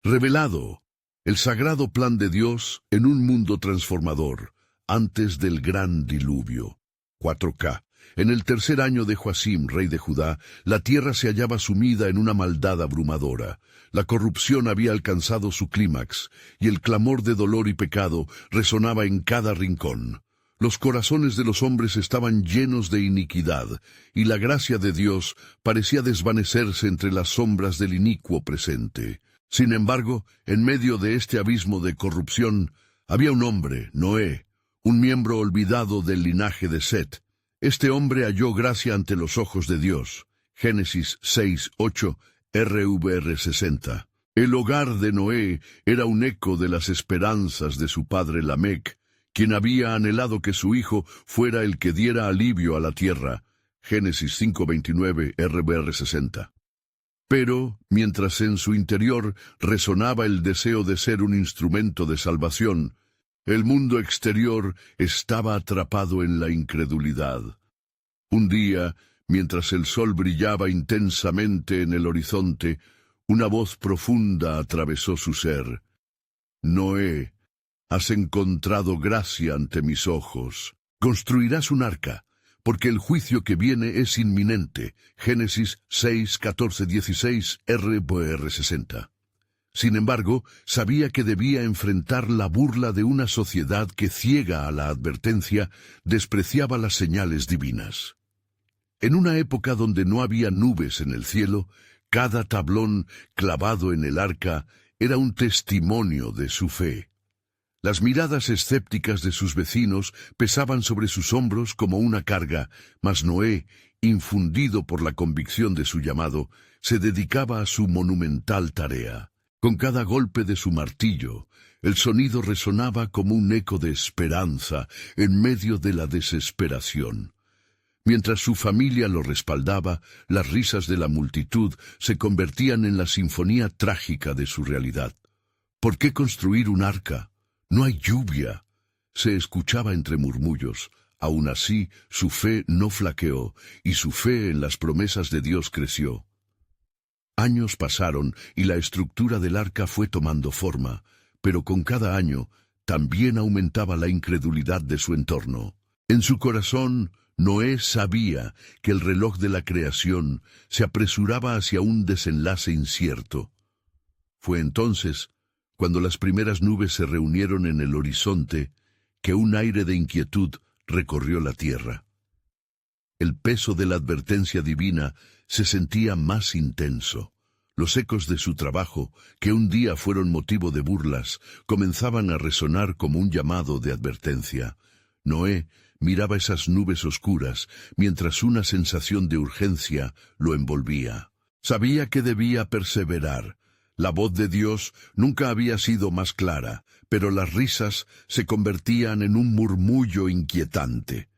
Revelado, el sagrado plan de Dios en un mundo transformador, antes del gran diluvio. 4K. En el tercer año de Joacim, rey de Judá, la tierra se hallaba sumida en una maldad abrumadora. La corrupción había alcanzado su clímax, y el clamor de dolor y pecado resonaba en cada rincón. Los corazones de los hombres estaban llenos de iniquidad, y la gracia de Dios parecía desvanecerse entre las sombras del inicuo presente. Sin embargo, en medio de este abismo de corrupción, había un hombre, Noé, un miembro olvidado del linaje de Set. Este hombre halló gracia ante los ojos de Dios. Génesis 6:8, RVR 60. El hogar de Noé era un eco de las esperanzas de su padre Lamec, quien había anhelado que su hijo fuera el que diera alivio a la tierra. Génesis 5:29, RVR 60. Pero, mientras en su interior resonaba el deseo de ser un instrumento de salvación, el mundo exterior estaba atrapado en la incredulidad. Un día, mientras el sol brillaba intensamente en el horizonte, una voz profunda atravesó su ser. Noé, has encontrado gracia ante mis ojos. Construirás un arca, porque el juicio que viene es inminente. Génesis 6:14-16, RVR 60. Sin embargo, sabía que debía enfrentar la burla de una sociedad que, ciega a la advertencia, despreciaba las señales divinas. En una época donde no había nubes en el cielo, cada tablón clavado en el arca era un testimonio de su fe. Las miradas escépticas de sus vecinos pesaban sobre sus hombros como una carga, mas Noé, infundido por la convicción de su llamado, se dedicaba a su monumental tarea. Con cada golpe de su martillo, el sonido resonaba como un eco de esperanza en medio de la desesperación. Mientras su familia lo respaldaba, las risas de la multitud se convertían en la sinfonía trágica de su realidad. ¿Por qué construir un arca? No hay lluvia. Se escuchaba entre murmullos. Aún así, su fe no flaqueó, y su fe en las promesas de Dios creció. Años pasaron y la estructura del arca fue tomando forma, pero con cada año también aumentaba la incredulidad de su entorno. En su corazón, Noé sabía que el reloj de la creación se apresuraba hacia un desenlace incierto. Fue entonces, cuando las primeras nubes se reunieron en el horizonte, que un aire de inquietud recorrió la tierra. El peso de la advertencia divina se sentía más intenso. Los ecos de su trabajo, que un día fueron motivo de burlas, comenzaban a resonar como un llamado de advertencia. Noé miraba esas nubes oscuras, mientras una sensación de urgencia lo envolvía. Sabía que debía perseverar. La voz de Dios nunca había sido más clara, pero las risas se convertían en un murmullo inquietante.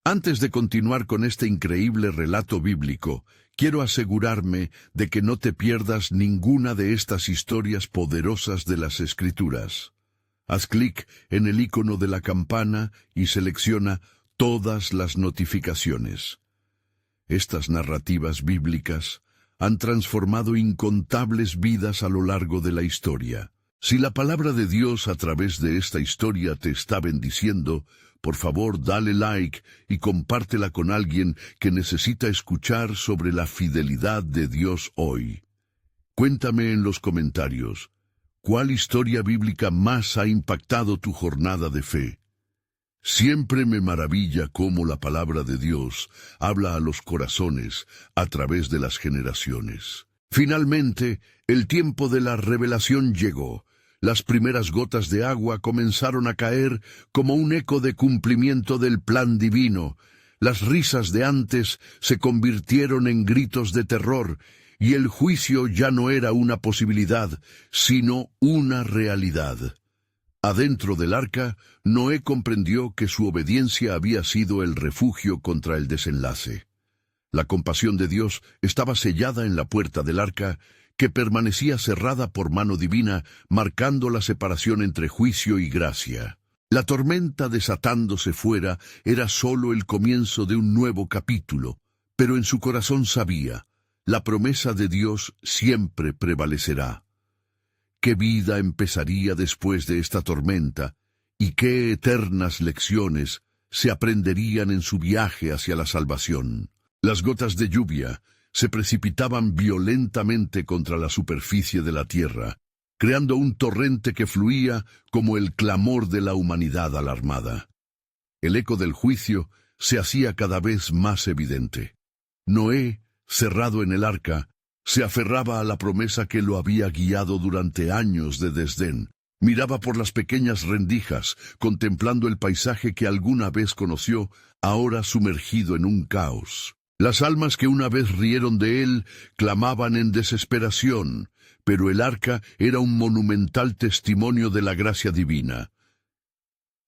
Antes de continuar con este increíble relato bíblico, quiero asegurarme de que no te pierdas ninguna de estas historias poderosas de las Escrituras. Haz clic en el icono de la campana y selecciona todas las notificaciones. Estas narrativas bíblicas han transformado incontables vidas a lo largo de la historia. Si la palabra de Dios a través de esta historia te está bendiciendo, por favor dale like y compártela con alguien que necesita escuchar sobre la fidelidad de Dios hoy. Cuéntame en los comentarios, ¿cuál historia bíblica más ha impactado tu jornada de fe? Siempre me maravilla cómo la palabra de Dios habla a los corazones a través de las generaciones. Finalmente, el tiempo de la revelación llegó. Las primeras gotas de agua comenzaron a caer como un eco de cumplimiento del plan divino. Las risas de antes se convirtieron en gritos de terror, y el juicio ya no era una posibilidad, sino una realidad. Adentro del arca, Noé comprendió que su obediencia había sido el refugio contra el desenlace. La compasión de Dios estaba sellada en la puerta del arca, que permanecía cerrada por mano divina, marcando la separación entre juicio y gracia. La tormenta desatándose fuera era solo el comienzo de un nuevo capítulo, pero en su corazón sabía, la promesa de Dios siempre prevalecerá. qué vida empezaría después de esta tormenta y qué eternas lecciones se aprenderían en su viaje hacia la salvación. Las gotas de lluvia se precipitaban violentamente contra la superficie de la tierra, creando un torrente que fluía como el clamor de la humanidad alarmada. El eco del juicio se hacía cada vez más evidente. Noé, cerrado en el arca, se aferraba a la promesa que lo había guiado durante años de desdén. Miraba por las pequeñas rendijas, contemplando el paisaje que alguna vez conoció, ahora sumergido en un caos. Las almas que una vez rieron de él clamaban en desesperación, pero el arca era un monumental testimonio de la gracia divina.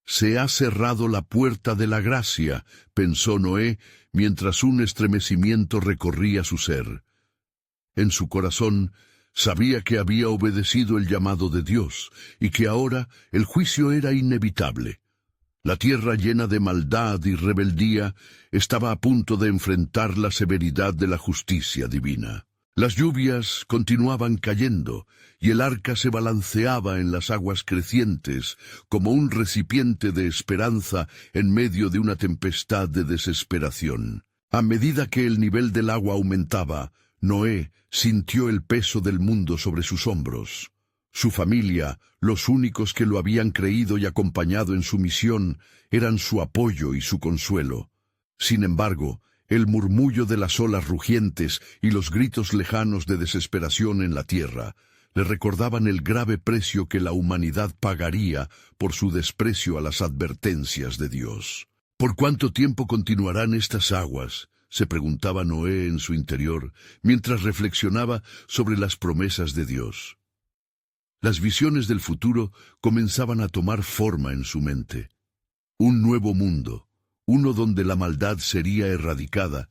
«Se ha cerrado la puerta de la gracia», pensó Noé, mientras un estremecimiento recorría su ser. En su corazón sabía que había obedecido el llamado de Dios y que ahora el juicio era inevitable. La tierra llena de maldad y rebeldía estaba a punto de enfrentar la severidad de la justicia divina. Las lluvias continuaban cayendo y el arca se balanceaba en las aguas crecientes como un recipiente de esperanza en medio de una tempestad de desesperación. A medida que el nivel del agua aumentaba, Noé sintió el peso del mundo sobre sus hombros. Su familia, los únicos que lo habían creído y acompañado en su misión, eran su apoyo y su consuelo. Sin embargo, el murmullo de las olas rugientes y los gritos lejanos de desesperación en la tierra le recordaban el grave precio que la humanidad pagaría por su desprecio a las advertencias de Dios. ¿Por cuánto tiempo continuarán estas aguas?, se preguntaba Noé en su interior, mientras reflexionaba sobre las promesas de Dios. Las visiones del futuro comenzaban a tomar forma en su mente. Un nuevo mundo, uno donde la maldad sería erradicada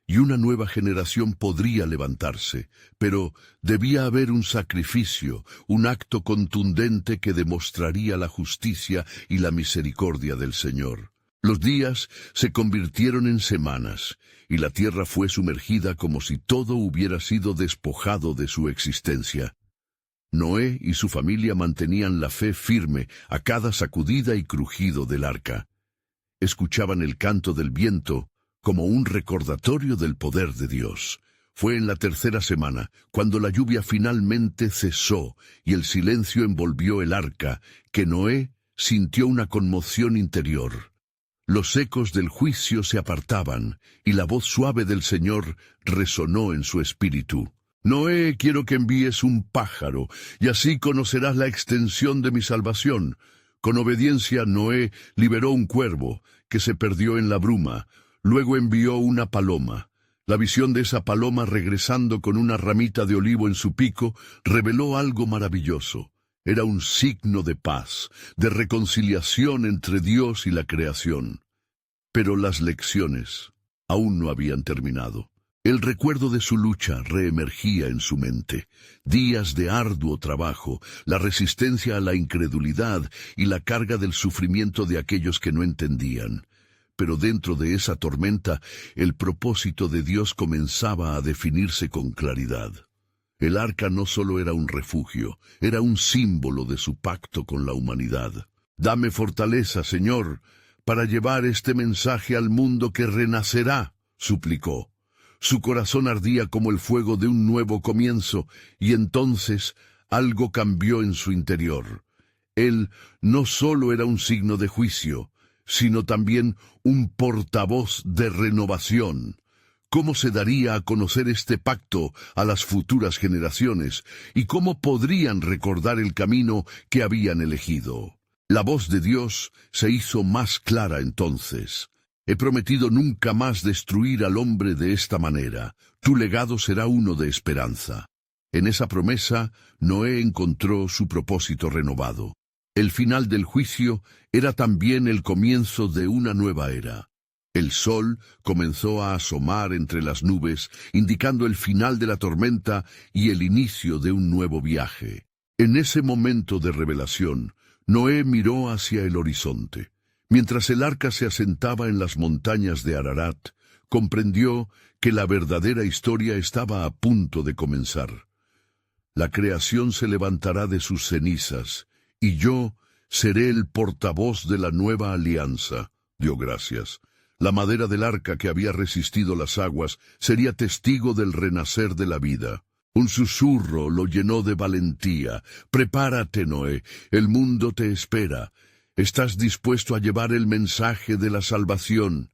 y una nueva generación podría levantarse, pero debía haber un sacrificio, un acto contundente que demostraría la justicia y la misericordia del Señor. Los días se convirtieron en semanas, y la tierra fue sumergida como si todo hubiera sido despojado de su existencia. Noé y su familia mantenían la fe firme a cada sacudida y crujido del arca. Escuchaban el canto del viento como un recordatorio del poder de Dios. Fue en la tercera semana, cuando la lluvia finalmente cesó y el silencio envolvió el arca, que Noé sintió una conmoción interior. Los ecos del juicio se apartaban, y la voz suave del Señor resonó en su espíritu. «Noé, quiero que envíes un pájaro, y así conocerás la extensión de mi salvación». Con obediencia, Noé liberó un cuervo, que se perdió en la bruma. Luego envió una paloma. La visión de esa paloma regresando con una ramita de olivo en su pico reveló algo maravilloso. Era un signo de paz, de reconciliación entre Dios y la creación. Pero las lecciones aún no habían terminado. El recuerdo de su lucha reemergía en su mente. Días de arduo trabajo, la resistencia a la incredulidad y la carga del sufrimiento de aquellos que no entendían. Pero dentro de esa tormenta, el propósito de Dios comenzaba a definirse con claridad. El arca no solo era un refugio, era un símbolo de su pacto con la humanidad. «Dame fortaleza, Señor, para llevar este mensaje al mundo que renacerá», suplicó. Su corazón ardía como el fuego de un nuevo comienzo, y entonces algo cambió en su interior. Él no solo era un signo de juicio, sino también un portavoz de renovación. ¿Cómo se daría a conocer este pacto a las futuras generaciones? ¿Y cómo podrían recordar el camino que habían elegido? La voz de Dios se hizo más clara entonces. «He prometido nunca más destruir al hombre de esta manera. Tu legado será uno de esperanza». En esa promesa, Noé encontró su propósito renovado. El final del juicio era también el comienzo de una nueva era. El sol comenzó a asomar entre las nubes, indicando el final de la tormenta y el inicio de un nuevo viaje. En ese momento de revelación, Noé miró hacia el horizonte. Mientras el arca se asentaba en las montañas de Ararat, comprendió que la verdadera historia estaba a punto de comenzar. La creación se levantará de sus cenizas, y yo seré el portavoz de la nueva alianza. Dio gracias. La madera del arca que había resistido las aguas sería testigo del renacer de la vida. Un susurro lo llenó de valentía. Prepárate, Noé, el mundo te espera. ¿Estás dispuesto a llevar el mensaje de la salvación?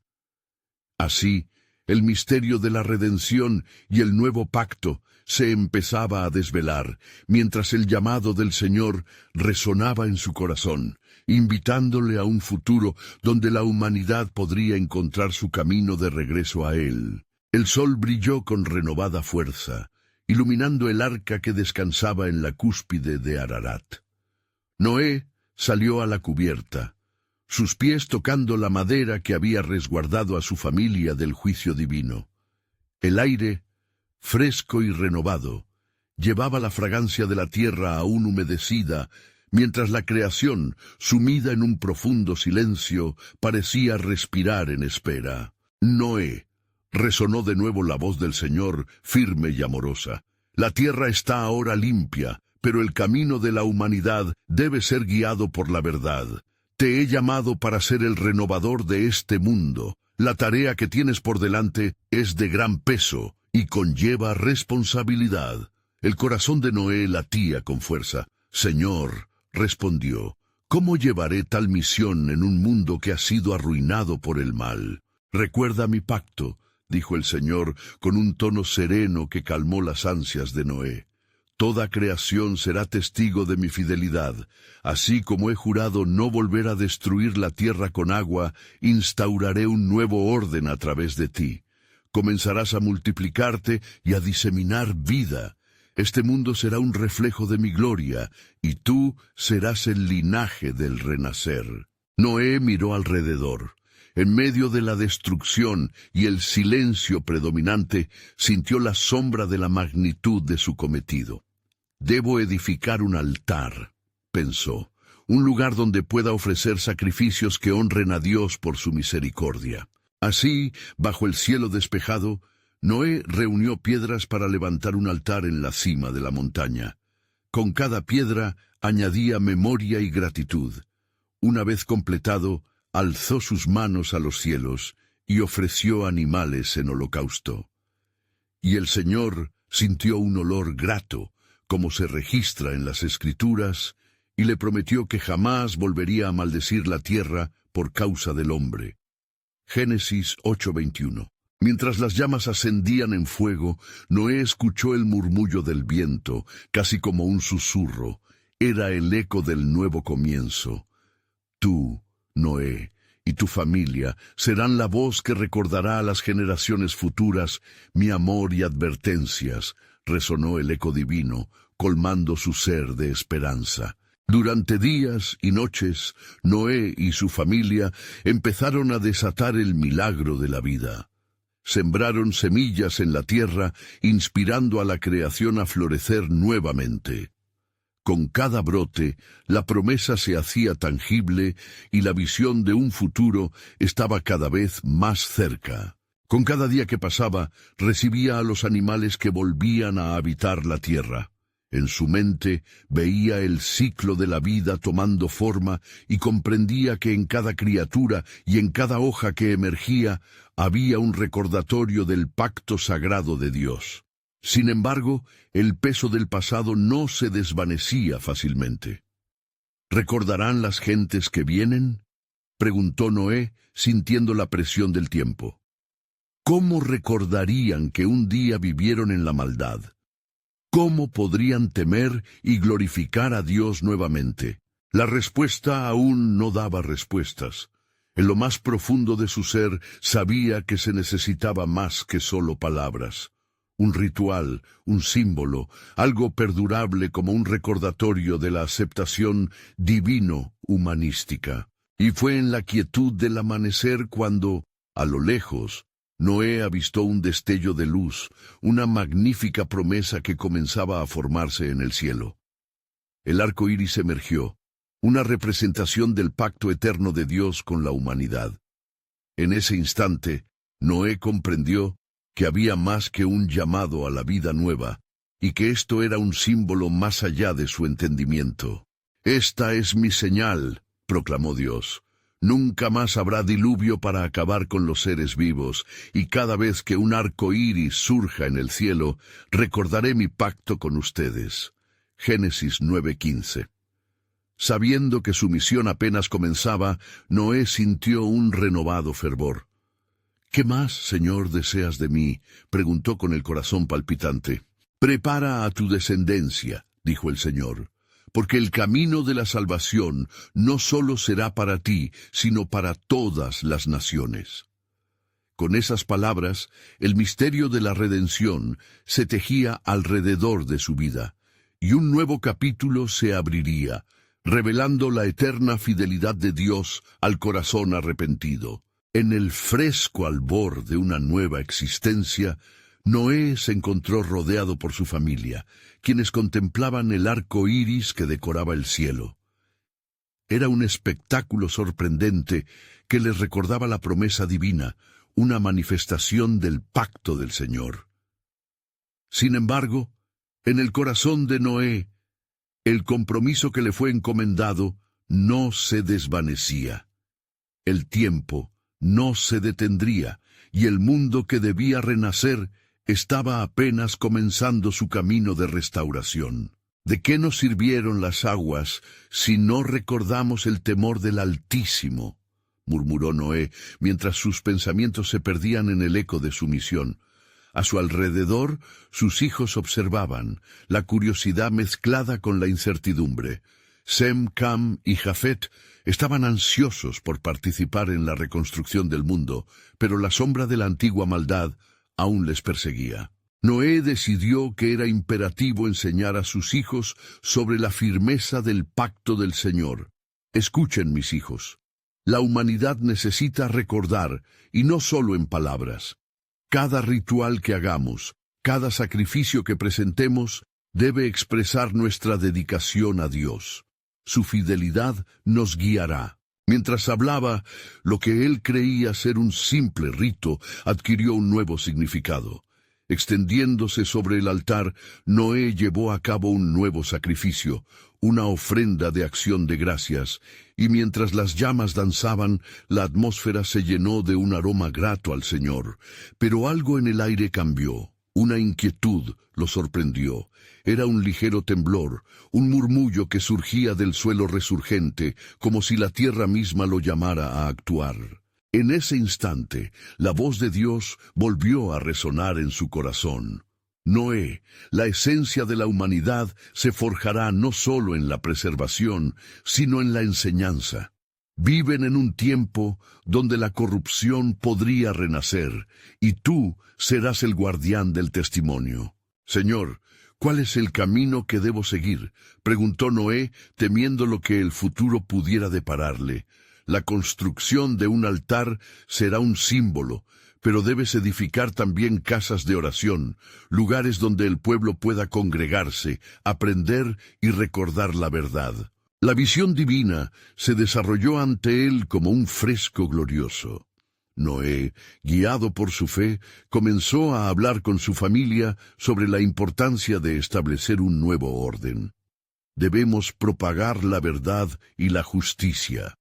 Así, el misterio de la redención y el nuevo pacto se empezaba a desvelar, mientras el llamado del Señor resonaba en su corazón, invitándole a un futuro donde la humanidad podría encontrar su camino de regreso a Él. El sol brilló con renovada fuerza, iluminando el arca que descansaba en la cúspide de Ararat. Noé salió a la cubierta, sus pies tocando la madera que había resguardado a su familia del juicio divino. El aire, fresco y renovado, llevaba la fragancia de la tierra aún humedecida, mientras la creación, sumida en un profundo silencio, parecía respirar en espera. Noé, resonó de nuevo la voz del Señor, firme y amorosa. La tierra está ahora limpia, pero el camino de la humanidad debe ser guiado por la verdad. Te he llamado para ser el renovador de este mundo. La tarea que tienes por delante es de gran peso y conlleva responsabilidad. El corazón de Noé latía con fuerza. Señor, respondió, ¿cómo llevaré tal misión en un mundo que ha sido arruinado por el mal? Recuerda mi pacto, dijo el Señor con un tono sereno que calmó las ansias de Noé. Toda creación será testigo de mi fidelidad. Así como he jurado no volver a destruir la tierra con agua, instauraré un nuevo orden a través de ti. Comenzarás a multiplicarte y a diseminar vida. Este mundo será un reflejo de mi gloria, y tú serás el linaje del renacer. Noé miró alrededor. En medio de la destrucción y el silencio predominante, sintió la sombra de la magnitud de su cometido. Debo edificar un altar, pensó, un lugar donde pueda ofrecer sacrificios que honren a Dios por su misericordia. Así, bajo el cielo despejado, Noé reunió piedras para levantar un altar en la cima de la montaña. Con cada piedra añadía memoria y gratitud. Una vez completado, alzó sus manos a los cielos y ofreció animales en holocausto. Y el Señor sintió un olor grato, como se registra en las Escrituras, y le prometió que jamás volvería a maldecir la tierra por causa del hombre. Génesis 8:21. Mientras las llamas ascendían en fuego, Noé escuchó el murmullo del viento, casi como un susurro. Era el eco del nuevo comienzo. Tú, Noé, y tu familia serán la voz que recordará a las generaciones futuras mi amor y advertencias, resonó el eco divino, colmando su ser de esperanza. Durante días y noches, Noé y su familia empezaron a desatar el milagro de la vida. Sembraron semillas en la tierra, inspirando a la creación a florecer nuevamente. Con cada brote, la promesa se hacía tangible y la visión de un futuro estaba cada vez más cerca. Con cada día que pasaba, recibía a los animales que volvían a habitar la tierra. En su mente veía el ciclo de la vida tomando forma y comprendía que en cada criatura y en cada hoja que emergía había un recordatorio del pacto sagrado de Dios. Sin embargo, el peso del pasado no se desvanecía fácilmente. ¿Recordarán las gentes que vienen?, preguntó Noé, sintiendo la presión del tiempo. ¿Cómo recordarían que un día vivieron en la maldad? ¿Cómo podrían temer y glorificar a Dios nuevamente? La respuesta aún no daba respuestas. En lo más profundo de su ser sabía que se necesitaba más que solo palabras. Un ritual, un símbolo, algo perdurable como un recordatorio de la aceptación divino-humanística. Y fue en la quietud del amanecer cuando, a lo lejos, Noé avistó un destello de luz, una magnífica promesa que comenzaba a formarse en el cielo. El arco iris emergió, una representación del pacto eterno de Dios con la humanidad. En ese instante, Noé comprendió que había más que un llamado a la vida nueva, y que esto era un símbolo más allá de su entendimiento. «Esta es mi señal», proclamó Dios. «Nunca más habrá diluvio para acabar con los seres vivos, y cada vez que un arco iris surja en el cielo, recordaré mi pacto con ustedes». Génesis 9:15. Sabiendo que su misión apenas comenzaba, Noé sintió un renovado fervor. «¿Qué más, Señor, deseas de mí?», preguntó con el corazón palpitante. «Prepara a tu descendencia», dijo el Señor, «porque el camino de la salvación no solo será para ti, sino para todas las naciones». Con esas palabras, el misterio de la redención se tejía alrededor de su vida, y un nuevo capítulo se abriría, revelando la eterna fidelidad de Dios al corazón arrepentido. En el fresco albor de una nueva existencia, Noé se encontró rodeado por su familia, quienes contemplaban el arco iris que decoraba el cielo. Era un espectáculo sorprendente que les recordaba la promesa divina, una manifestación del pacto del Señor. Sin embargo, en el corazón de Noé, el compromiso que le fue encomendado no se desvanecía. El tiempo no se detendría, y el mundo que debía renacer estaba apenas comenzando su camino de restauración. ¿De qué nos sirvieron las aguas si no recordamos el temor del Altísimo?, murmuró Noé, mientras sus pensamientos se perdían en el eco de su misión. A su alrededor, sus hijos observaban, la curiosidad mezclada con la incertidumbre. Sem, Cam y Jafet estaban ansiosos por participar en la reconstrucción del mundo, pero la sombra de la antigua maldad aún les perseguía. Noé decidió que era imperativo enseñar a sus hijos sobre la firmeza del pacto del Señor. Escuchen, mis hijos. La humanidad necesita recordar, y no solo en palabras. Cada ritual que hagamos, cada sacrificio que presentemos, debe expresar nuestra dedicación a Dios. Su fidelidad nos guiará. Mientras hablaba, lo que él creía ser un simple rito adquirió un nuevo significado. Extendiéndose sobre el altar, Noé llevó a cabo un nuevo sacrificio, una ofrenda de acción de gracias, y mientras las llamas danzaban, la atmósfera se llenó de un aroma grato al Señor. Pero algo en el aire cambió. Una inquietud lo sorprendió. Era un ligero temblor, un murmullo que surgía del suelo resurgente, como si la tierra misma lo llamara a actuar. En ese instante, la voz de Dios volvió a resonar en su corazón. Noé, la esencia de la humanidad se forjará no solo en la preservación, sino en la enseñanza. Viven en un tiempo donde la corrupción podría renacer, y tú serás el guardián del testimonio. Señor, ¿cuál es el camino que debo seguir?, preguntó Noé, temiendo lo que el futuro pudiera depararle. La construcción de un altar será un símbolo, pero debes edificar también casas de oración, lugares donde el pueblo pueda congregarse, aprender y recordar la verdad. La visión divina se desarrolló ante él como un fresco glorioso. Noé, guiado por su fe, comenzó a hablar con su familia sobre la importancia de establecer un nuevo orden. Debemos propagar la verdad y la justicia.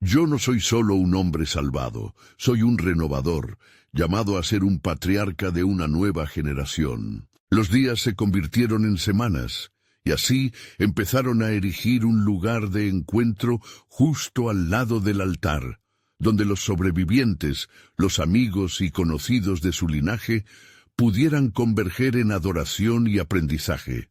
Yo no soy solo un hombre salvado, soy un renovador, llamado a ser un patriarca de una nueva generación. Los días se convirtieron en semanas, y así empezaron a erigir un lugar de encuentro justo al lado del altar, donde los sobrevivientes, los amigos y conocidos de su linaje, pudieran converger en adoración y aprendizaje.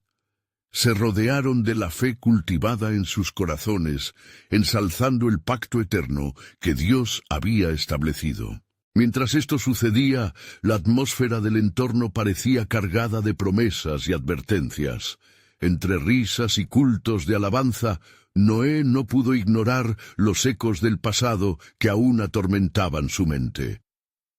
Se rodearon de la fe cultivada en sus corazones, ensalzando el pacto eterno que Dios había establecido. Mientras esto sucedía, la atmósfera del entorno parecía cargada de promesas y advertencias. Entre risas y cultos de alabanza, Noé no pudo ignorar los ecos del pasado que aún atormentaban su mente.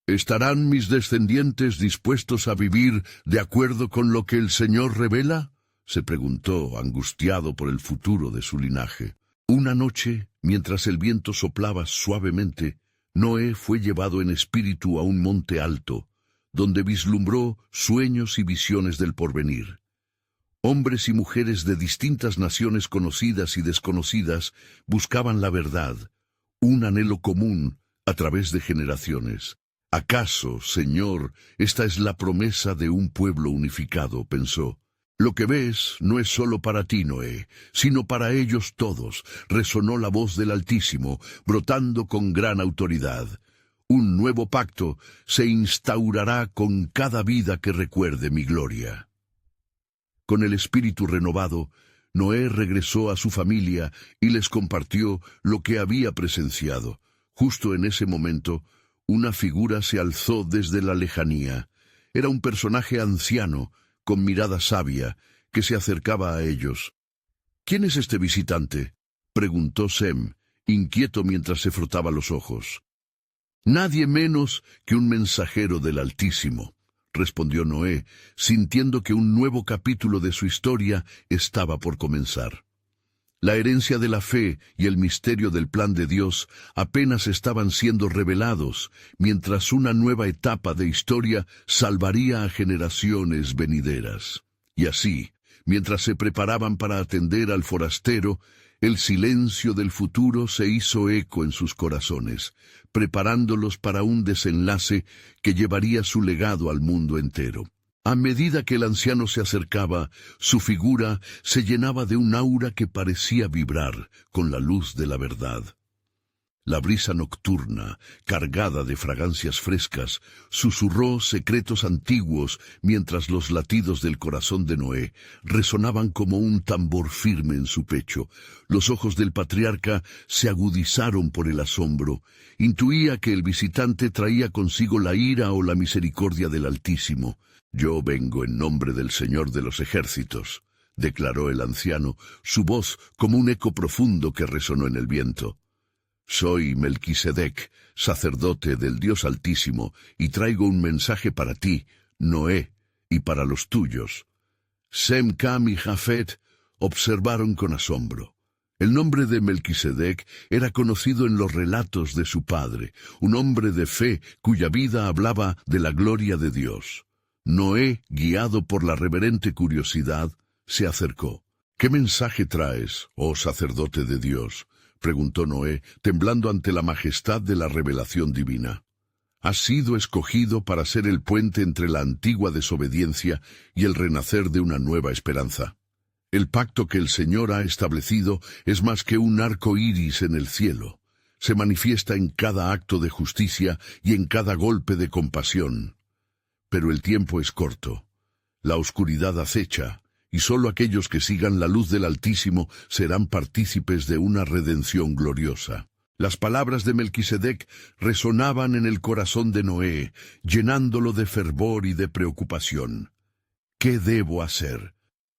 ¿Estarán mis descendientes dispuestos a vivir de acuerdo con lo que el Señor revela?, se preguntó, angustiado por el futuro de su linaje. Una noche, mientras el viento soplaba suavemente, Noé fue llevado en espíritu a un monte alto, donde vislumbró sueños y visiones del porvenir. Hombres y mujeres de distintas naciones conocidas y desconocidas buscaban la verdad, un anhelo común a través de generaciones. ¿Acaso, Señor, esta es la promesa de un pueblo unificado?, pensó. Lo que ves no es solo para ti, Noé, sino para ellos todos, resonó la voz del Altísimo, brotando con gran autoridad. Un nuevo pacto se instaurará con cada vida que recuerde mi gloria. Con el espíritu renovado, Noé regresó a su familia y les compartió lo que había presenciado. Justo en ese momento, una figura se alzó desde la lejanía. Era un personaje anciano, con mirada sabia, que se acercaba a ellos. —¿Quién es este visitante? —preguntó Sem, inquieto mientras se frotaba los ojos. —Nadie menos que un mensajero del Altísimo —respondió Noé, sintiendo que un nuevo capítulo de su historia estaba por comenzar. La herencia de la fe y el misterio del plan de Dios apenas estaban siendo revelados, mientras una nueva etapa de historia salvaría a generaciones venideras. Y así, mientras se preparaban para atender al forastero, el silencio del futuro se hizo eco en sus corazones, preparándolos para un desenlace que llevaría su legado al mundo entero. A medida que el anciano se acercaba, su figura se llenaba de un aura que parecía vibrar con la luz de la verdad. La brisa nocturna, cargada de fragancias frescas, susurró secretos antiguos mientras los latidos del corazón de Noé resonaban como un tambor firme en su pecho. Los ojos del patriarca se agudizaron por el asombro. Intuía que el visitante traía consigo la ira o la misericordia del Altísimo. «Yo vengo en nombre del Señor de los ejércitos», declaró el anciano, su voz como un eco profundo que resonó en el viento. «Soy Melquisedec, sacerdote del Dios Altísimo, y traigo un mensaje para ti, Noé, y para los tuyos». Sem, Cam y Jafet observaron con asombro. El nombre de Melquisedec era conocido en los relatos de su padre, un hombre de fe cuya vida hablaba de la gloria de Dios. Noé, guiado por la reverente curiosidad, se acercó. «¿Qué mensaje traes, oh sacerdote de Dios?», preguntó Noé, temblando ante la majestad de la revelación divina. «Has sido escogido para ser el puente entre la antigua desobediencia y el renacer de una nueva esperanza. El pacto que el Señor ha establecido es más que un arco iris en el cielo. Se manifiesta en cada acto de justicia y en cada golpe de compasión. Pero el tiempo es corto. La oscuridad acecha, y sólo aquellos que sigan la luz del Altísimo serán partícipes de una redención gloriosa». Las palabras de Melquisedec resonaban en el corazón de Noé, llenándolo de fervor y de preocupación. «¿Qué debo hacer?»,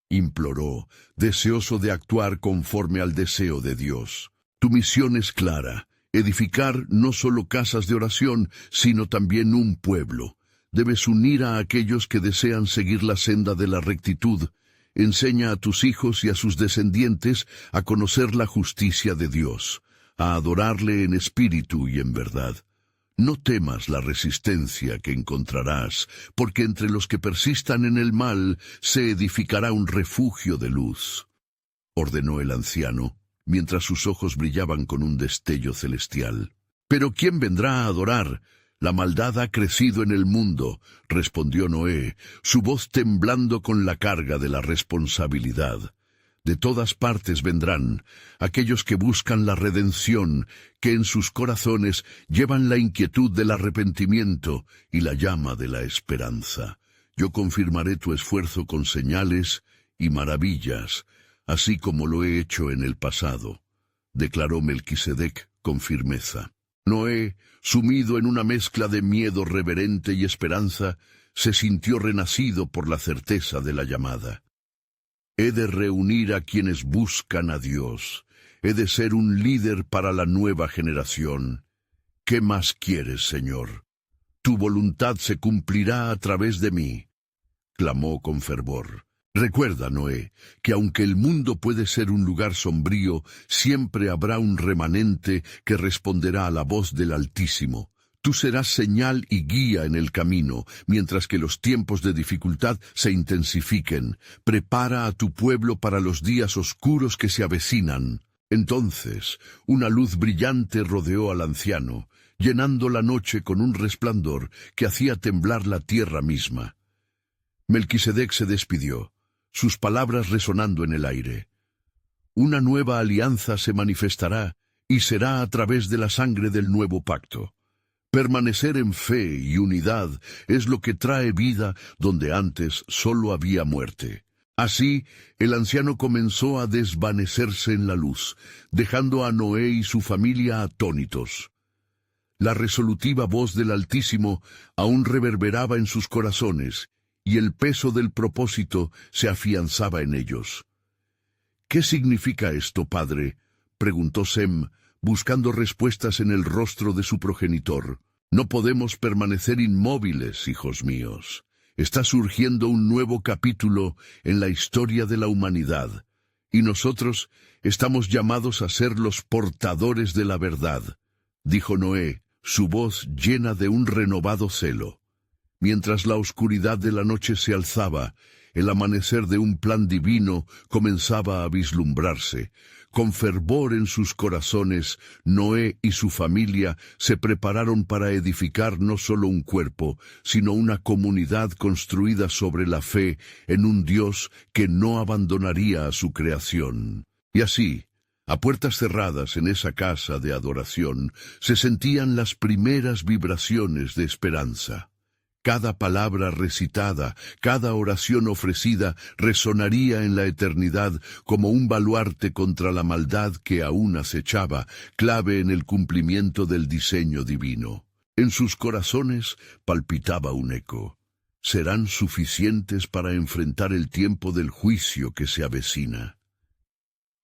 imploró, deseoso de actuar conforme al deseo de Dios. «Tu misión es clara, edificar no solo casas de oración, sino también un pueblo. Debes unir a aquellos que desean seguir la senda de la rectitud. Enseña a tus hijos y a sus descendientes a conocer la justicia de Dios, a adorarle en espíritu y en verdad. No temas la resistencia que encontrarás, porque entre los que persistan en el mal se edificará un refugio de luz», ordenó el anciano, mientras sus ojos brillaban con un destello celestial. «¿Pero quién vendrá a adorar? La maldad ha crecido en el mundo», respondió Noé, su voz temblando con la carga de la responsabilidad. «De todas partes vendrán aquellos que buscan la redención, que en sus corazones llevan la inquietud del arrepentimiento y la llama de la esperanza. Yo confirmaré tu esfuerzo con señales y maravillas, así como lo he hecho en el pasado», declaró Melquisedec con firmeza. Noé, sumido en una mezcla de miedo reverente y esperanza, se sintió renacido por la certeza de la llamada. «He de reunir a quienes buscan a Dios. He de ser un líder para la nueva generación. ¿Qué más quieres, Señor? Tu voluntad se cumplirá a través de mí», clamó con fervor. «Recuerda, Noé, que aunque el mundo puede ser un lugar sombrío, siempre habrá un remanente que responderá a la voz del Altísimo. Tú serás señal y guía en el camino, mientras que los tiempos de dificultad se intensifiquen. Prepara a tu pueblo para los días oscuros que se avecinan. Entonces, una luz brillante rodeó al anciano, llenando la noche con un resplandor que hacía temblar la tierra misma. Melquisedec se despidió, sus palabras resonando en el aire. Una nueva alianza se manifestará y será a través de la sangre del nuevo pacto. Permanecer en fe y unidad es lo que trae vida donde antes solo había muerte. Así, el anciano comenzó a desvanecerse en la luz, dejando a Noé y su familia atónitos. La resolutiva voz del Altísimo aún reverberaba en sus corazones, y el peso del propósito se afianzaba en ellos. «¿Qué significa esto, padre?», preguntó Sem, buscando respuestas en el rostro de su progenitor. «No podemos permanecer inmóviles, hijos míos. Está surgiendo un nuevo capítulo en la historia de la humanidad, y nosotros estamos llamados a ser los portadores de la verdad», dijo Noé, su voz llena de un renovado celo. Mientras la oscuridad de la noche se alzaba, el amanecer de un plan divino comenzaba a vislumbrarse. Con fervor en sus corazones, Noé y su familia se prepararon para edificar no solo un cuerpo, sino una comunidad construida sobre la fe en un Dios que no abandonaría a su creación. Y así, a puertas cerradas en esa casa de adoración, se sentían las primeras vibraciones de esperanza. Cada palabra recitada, cada oración ofrecida resonaría en la eternidad como un baluarte contra la maldad que aún acechaba, clave en el cumplimiento del diseño divino. En sus corazones palpitaba un eco. ¿Serán suficientes para enfrentar el tiempo del juicio que se avecina?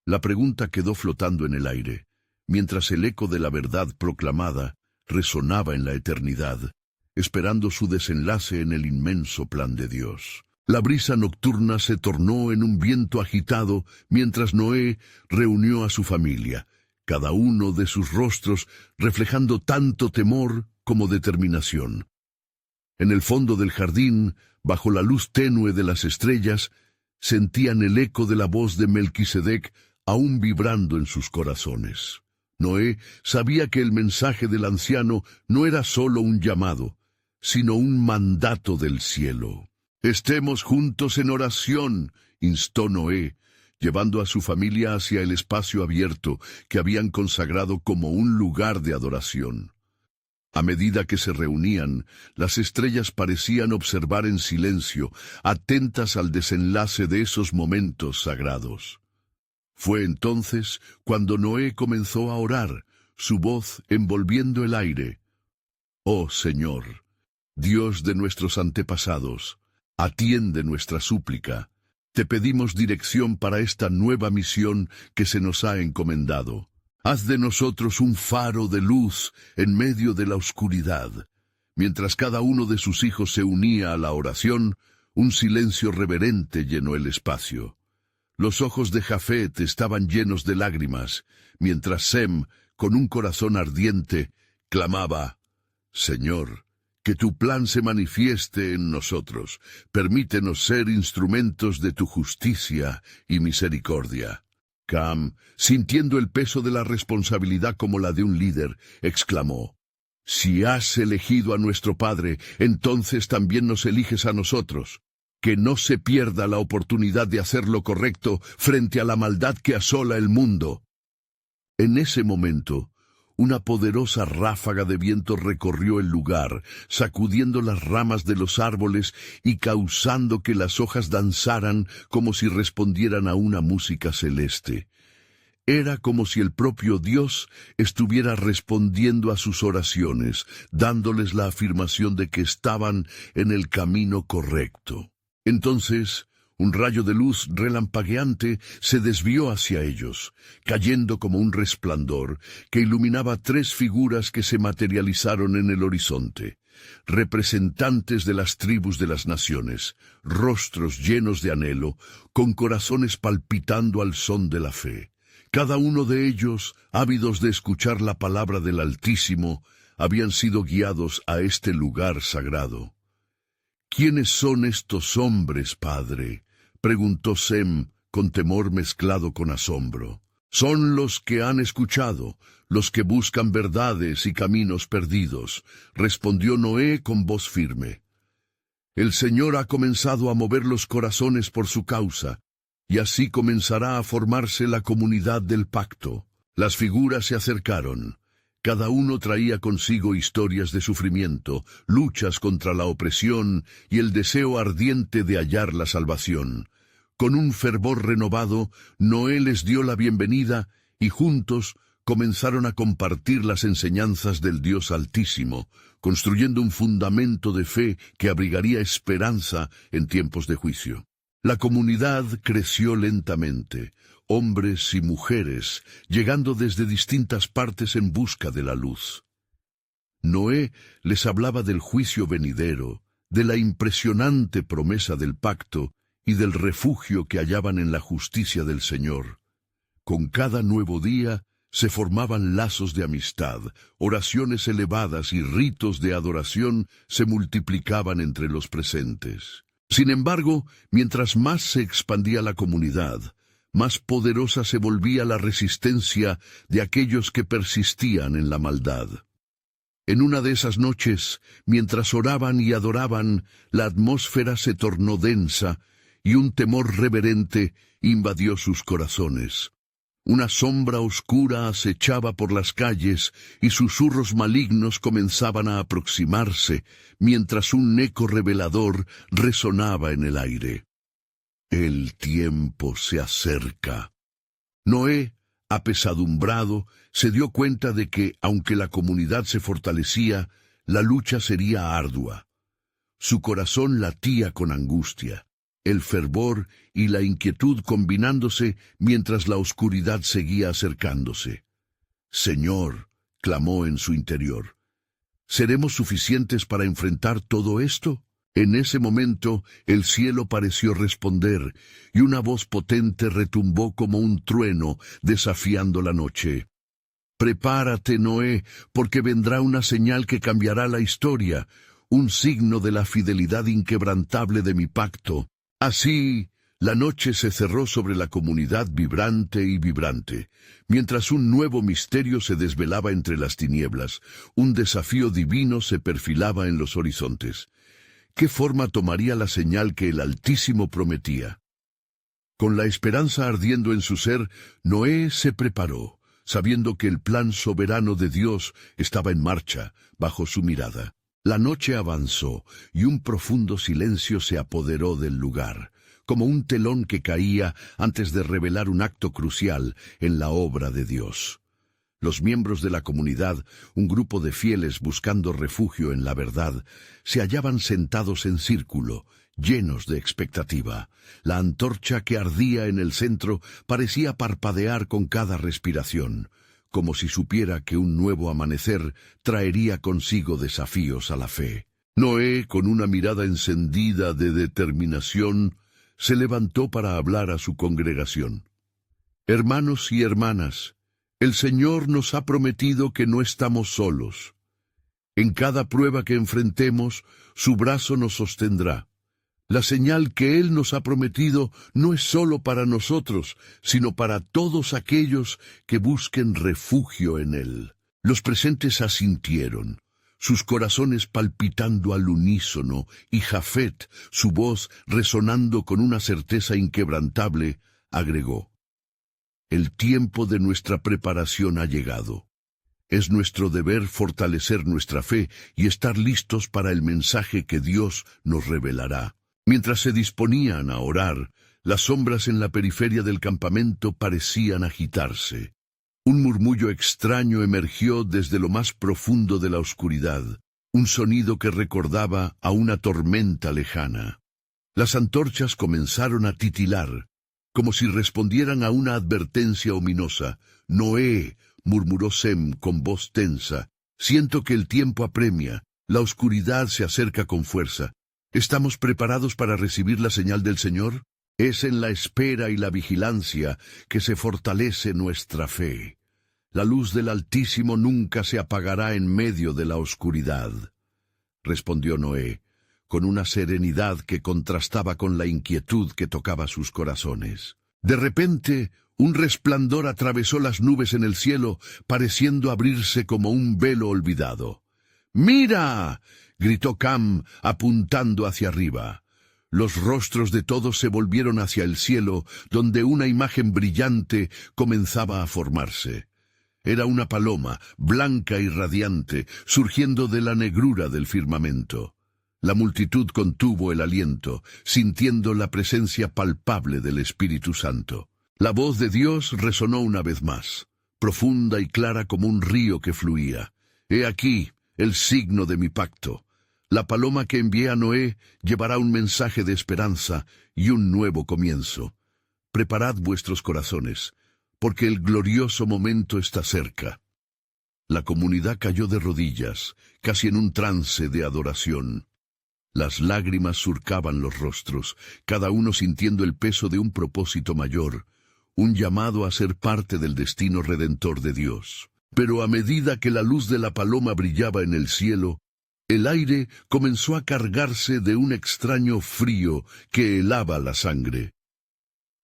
La pregunta quedó flotando en el aire, mientras el eco de la verdad proclamada resonaba en la eternidad, esperando su desenlace en el inmenso plan de Dios. La brisa nocturna se tornó en un viento agitado mientras Noé reunió a su familia, cada uno de sus rostros reflejando tanto temor como determinación. En el fondo del jardín, bajo la luz tenue de las estrellas, sentían el eco de la voz de Melquisedec aún vibrando en sus corazones. Noé sabía que el mensaje del anciano no era solo un llamado, sino un mandato del cielo. «Estemos juntos en oración», instó Noé, llevando a su familia hacia el espacio abierto que habían consagrado como un lugar de adoración. A medida que se reunían, las estrellas parecían observar en silencio, atentas al desenlace de esos momentos sagrados. Fue entonces cuando Noé comenzó a orar, su voz envolviendo el aire. «Oh Señor, Dios de nuestros antepasados, atiende nuestra súplica. Te pedimos dirección para esta nueva misión que se nos ha encomendado. Haz de nosotros un faro de luz en medio de la oscuridad». Mientras cada uno de sus hijos se unía a la oración, un silencio reverente llenó el espacio. Los ojos de Jafet estaban llenos de lágrimas, mientras Sem, con un corazón ardiente, clamaba: «Señor, que tu plan se manifieste en nosotros. Permítenos ser instrumentos de tu justicia y misericordia». Cam, sintiendo el peso de la responsabilidad como la de un líder, exclamó: «Si has elegido a nuestro Padre, entonces también nos eliges a nosotros. Que no se pierda la oportunidad de hacer lo correcto frente a la maldad que asola el mundo». En ese momento, una poderosa ráfaga de viento recorrió el lugar, sacudiendo las ramas de los árboles y causando que las hojas danzaran como si respondieran a una música celeste. Era como si el propio Dios estuviera respondiendo a sus oraciones, dándoles la afirmación de que estaban en el camino correcto. Entonces, un rayo de luz relampagueante se desvió hacia ellos, cayendo como un resplandor que iluminaba 3 figuras que se materializaron en el horizonte, representantes de las tribus de las naciones, rostros llenos de anhelo, con corazones palpitando al son de la fe. Cada uno de ellos, ávidos de escuchar la palabra del Altísimo, habían sido guiados a este lugar sagrado. ¿Quiénes son estos hombres, padre?, preguntó Sem con temor mezclado con asombro. Son los que han escuchado, los que buscan verdades y caminos perdidos, respondió Noé con voz firme. El Señor ha comenzado a mover los corazones por su causa, y así comenzará a formarse la comunidad del pacto. Las figuras se acercaron. Cada uno traía consigo historias de sufrimiento, luchas contra la opresión y el deseo ardiente de hallar la salvación. Con un fervor renovado, Noé les dio la bienvenida y juntos comenzaron a compartir las enseñanzas del Dios Altísimo, construyendo un fundamento de fe que abrigaría esperanza en tiempos de juicio. La comunidad creció lentamente, hombres y mujeres, llegando desde distintas partes en busca de la luz. Noé les hablaba del juicio venidero, de la impresionante promesa del pacto y del refugio que hallaban en la justicia del Señor. Con cada nuevo día se formaban lazos de amistad, oraciones elevadas y ritos de adoración se multiplicaban entre los presentes. Sin embargo, mientras más se expandía la comunidad, más poderosa se volvía la resistencia de aquellos que persistían en la maldad. En una de esas noches, mientras oraban y adoraban, la atmósfera se tornó densa y un temor reverente invadió sus corazones. Una sombra oscura acechaba por las calles y susurros malignos comenzaban a aproximarse, mientras un eco revelador resonaba en el aire. El tiempo se acerca. Noé, apesadumbrado, se dio cuenta de que, aunque la comunidad se fortalecía, la lucha sería ardua. Su corazón latía con angustia, el fervor y la inquietud combinándose mientras la oscuridad seguía acercándose. «Señor», clamó en su interior, ¿seremos suficientes para enfrentar todo esto? En ese momento el cielo pareció responder, y una voz potente retumbó como un trueno, desafiando la noche. «Prepárate, Noé, porque vendrá una señal que cambiará la historia, un signo de la fidelidad inquebrantable de mi pacto». Así, la noche se cerró sobre la comunidad vibrante y vibrante, mientras un nuevo misterio se desvelaba entre las tinieblas, un desafío divino se perfilaba en los horizontes. ¿Qué forma tomaría la señal que el Altísimo prometía? Con la esperanza ardiendo en su ser, Noé se preparó, sabiendo que el plan soberano de Dios estaba en marcha, bajo su mirada. La noche avanzó, y un profundo silencio se apoderó del lugar, como un telón que caía antes de revelar un acto crucial en la obra de Dios. Los miembros de la comunidad, un grupo de fieles buscando refugio en la verdad, se hallaban sentados en círculo, llenos de expectativa. La antorcha que ardía en el centro parecía parpadear con cada respiración, como si supiera que un nuevo amanecer traería consigo desafíos a la fe. Noé, con una mirada encendida de determinación, se levantó para hablar a su congregación. «Hermanos y hermanas, el Señor nos ha prometido que no estamos solos. En cada prueba que enfrentemos, su brazo nos sostendrá. La señal que Él nos ha prometido no es solo para nosotros, sino para todos aquellos que busquen refugio en Él». Los presentes asintieron, sus corazones palpitando al unísono, y Jafet, su voz resonando con una certeza inquebrantable, agregó: «El tiempo de nuestra preparación ha llegado. Es nuestro deber fortalecer nuestra fe y estar listos para el mensaje que Dios nos revelará». Mientras se disponían a orar, las sombras en la periferia del campamento parecían agitarse. Un murmullo extraño emergió desde lo más profundo de la oscuridad, un sonido que recordaba a una tormenta lejana. Las antorchas comenzaron a titilar, como si respondieran a una advertencia ominosa. «Noé», murmuró Sem con voz tensa, «siento que el tiempo apremia, la oscuridad se acerca con fuerza. ¿Estamos preparados para recibir la señal del Señor? Es en la espera y la vigilancia que se fortalece nuestra fe». La luz del Altísimo nunca se apagará en medio de la oscuridad, respondió Noé, con una serenidad que contrastaba con la inquietud que tocaba sus corazones. De repente, un resplandor atravesó las nubes en el cielo, pareciendo abrirse como un velo olvidado. ¡Mira!, gritó Cam, apuntando hacia arriba. Los rostros de todos se volvieron hacia el cielo, donde una imagen brillante comenzaba a formarse. Era una paloma, blanca y radiante, surgiendo de la negrura del firmamento. La multitud contuvo el aliento, sintiendo la presencia palpable del Espíritu Santo. La voz de Dios resonó una vez más, profunda y clara como un río que fluía. «He aquí el signo de mi pacto. La paloma que envié a Noé llevará un mensaje de esperanza y un nuevo comienzo. Preparad vuestros corazones, porque el glorioso momento está cerca». La comunidad cayó de rodillas, casi en un trance de adoración. Las lágrimas surcaban los rostros, cada uno sintiendo el peso de un propósito mayor, un llamado a ser parte del destino redentor de Dios. Pero a medida que la luz de la paloma brillaba en el cielo, el aire comenzó a cargarse de un extraño frío que helaba la sangre.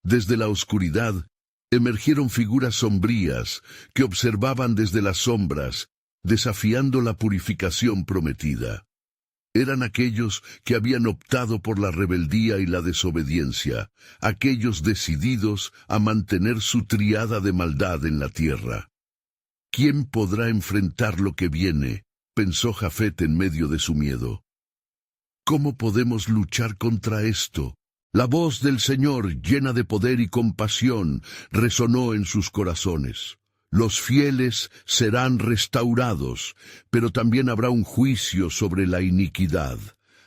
Desde la oscuridad emergieron figuras sombrías que observaban desde las sombras, desafiando la purificación prometida. Eran aquellos que habían optado por la rebeldía y la desobediencia, aquellos decididos a mantener su triada de maldad en la tierra. ¿Quién podrá enfrentar lo que viene?, pensó Jafet en medio de su miedo. ¿Cómo podemos luchar contra esto? La voz del Señor, llena de poder y compasión, resonó en sus corazones. Los fieles serán restaurados, pero también habrá un juicio sobre la iniquidad.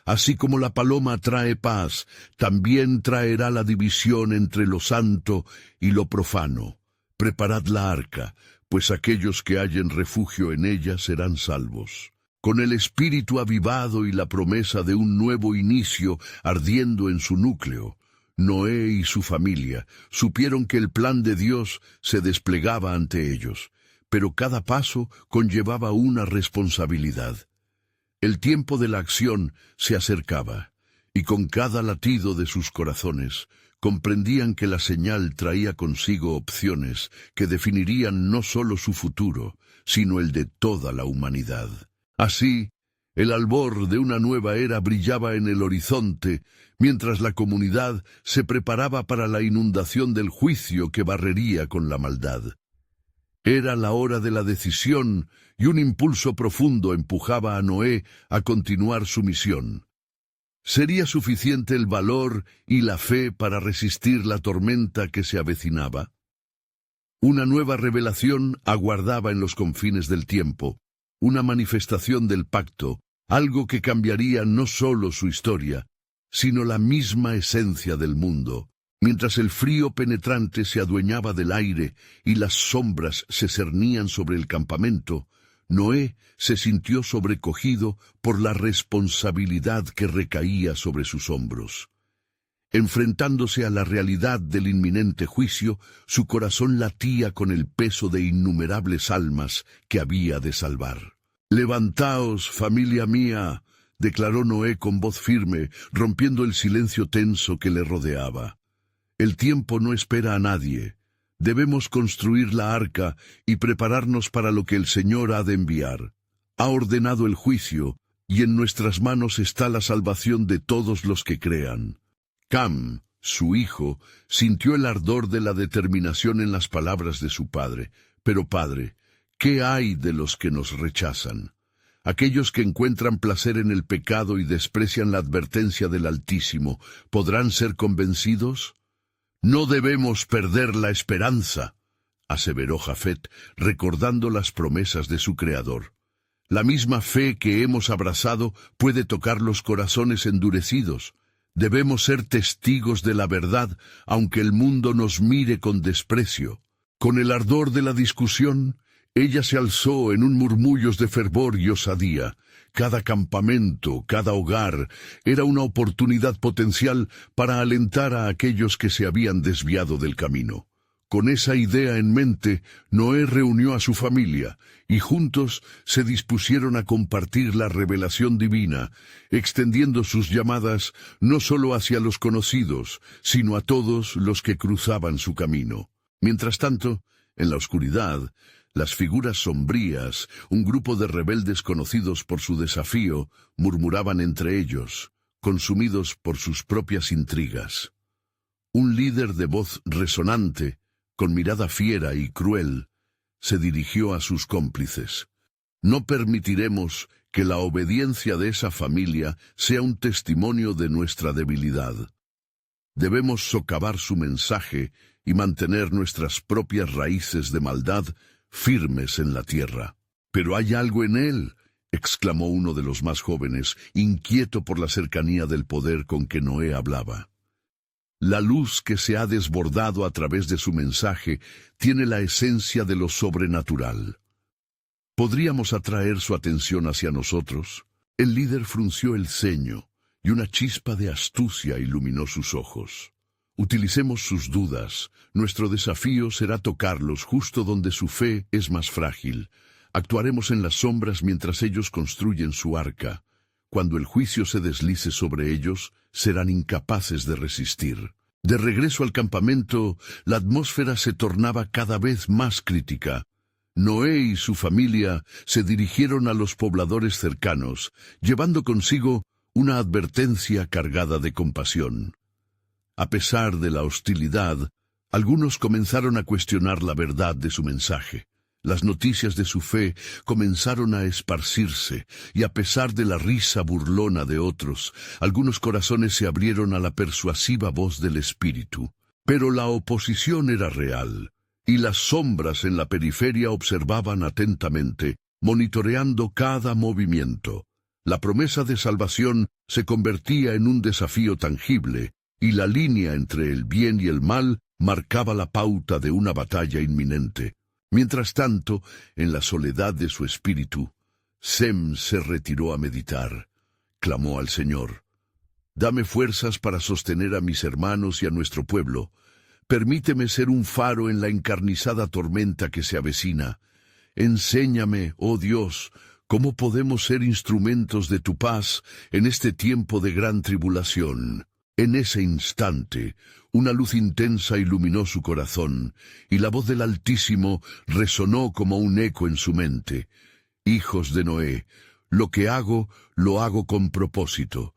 Así como la paloma trae paz, también traerá la división entre lo santo y lo profano. Preparad la arca, pues aquellos que hallen refugio en ella serán salvos. Con el espíritu avivado y la promesa de un nuevo inicio ardiendo en su núcleo, Noé y su familia supieron que el plan de Dios se desplegaba ante ellos, pero cada paso conllevaba una responsabilidad. El tiempo de la acción se acercaba, y con cada latido de sus corazones comprendían que la señal traía consigo opciones que definirían no solo su futuro, sino el de toda la humanidad. Así, el albor de una nueva era brillaba en el horizonte, mientras la comunidad se preparaba para la inundación del juicio que barrería con la maldad. Era la hora de la decisión, y un impulso profundo empujaba a Noé a continuar su misión. ¿Sería suficiente el valor y la fe para resistir la tormenta que se avecinaba? Una nueva revelación aguardaba en los confines del tiempo, una manifestación del pacto, algo que cambiaría no solo su historia, sino la misma esencia del mundo. Mientras el frío penetrante se adueñaba del aire y las sombras se cernían sobre el campamento, Noé se sintió sobrecogido por la responsabilidad que recaía sobre sus hombros. Enfrentándose a la realidad del inminente juicio, su corazón latía con el peso de innumerables almas que había de salvar. «Levantaos, familia mía», declaró Noé con voz firme, rompiendo el silencio tenso que le rodeaba. «El tiempo no espera a nadie. Debemos construir la arca y prepararnos para lo que el Señor ha de enviar. Ha ordenado el juicio, y en nuestras manos está la salvación de todos los que crean». Cam, su hijo, sintió el ardor de la determinación en las palabras de su padre. «Pero padre, ¿qué hay de los que nos rechazan? Aquellos que encuentran placer en el pecado y desprecian la advertencia del Altísimo, ¿podrán ser convencidos?» «No debemos perder la esperanza», aseveró Jafet, recordando las promesas de su Creador. «La misma fe que hemos abrazado puede tocar los corazones endurecidos. Debemos ser testigos de la verdad, aunque el mundo nos mire con desprecio». Con el ardor de la discusión, ella se alzó en un murmullo de fervor y osadía. Cada campamento, cada hogar, era una oportunidad potencial para alentar a aquellos que se habían desviado del camino. Con esa idea en mente, Noé reunió a su familia y juntos se dispusieron a compartir la revelación divina, extendiendo sus llamadas no solo hacia los conocidos, sino a todos los que cruzaban su camino. Mientras tanto, en la oscuridad, las figuras sombrías, un grupo de rebeldes conocidos por su desafío, murmuraban entre ellos, consumidos por sus propias intrigas. Un líder de voz resonante, con mirada fiera y cruel, se dirigió a sus cómplices. No permitiremos que la obediencia de esa familia sea un testimonio de nuestra debilidad. Debemos socavar su mensaje y mantener nuestras propias raíces de maldad firmes en la tierra. «Pero hay algo en él», exclamó uno de los más jóvenes, inquieto por la cercanía del poder con que Noé hablaba. La luz que se ha desbordado a través de su mensaje tiene la esencia de lo sobrenatural. ¿Podríamos atraer su atención hacia nosotros? El líder frunció el ceño y una chispa de astucia iluminó sus ojos. Utilicemos sus dudas. Nuestro desafío será tocarlos justo donde su fe es más frágil. Actuaremos en las sombras mientras ellos construyen su arca. Cuando el juicio se deslice sobre ellos, serán incapaces de resistir. De regreso al campamento, la atmósfera se tornaba cada vez más crítica. Noé y su familia se dirigieron a los pobladores cercanos, llevando consigo una advertencia cargada de compasión. A pesar de la hostilidad, algunos comenzaron a cuestionar la verdad de su mensaje. Las noticias de su fe comenzaron a esparcirse, y a pesar de la risa burlona de otros, algunos corazones se abrieron a la persuasiva voz del Espíritu. Pero la oposición era real, y las sombras en la periferia observaban atentamente, monitoreando cada movimiento. La promesa de salvación se convertía en un desafío tangible, y la línea entre el bien y el mal marcaba la pauta de una batalla inminente. Mientras tanto, en la soledad de su espíritu, Sem se retiró a meditar. Clamó al Señor: «Dame fuerzas para sostener a mis hermanos y a nuestro pueblo. Permíteme ser un faro en la encarnizada tormenta que se avecina. Enséñame, oh Dios, cómo podemos ser instrumentos de tu paz en este tiempo de gran tribulación». En ese instante, una luz intensa iluminó su corazón, y la voz del Altísimo resonó como un eco en su mente. «Hijos de Noé, lo que hago, lo hago con propósito.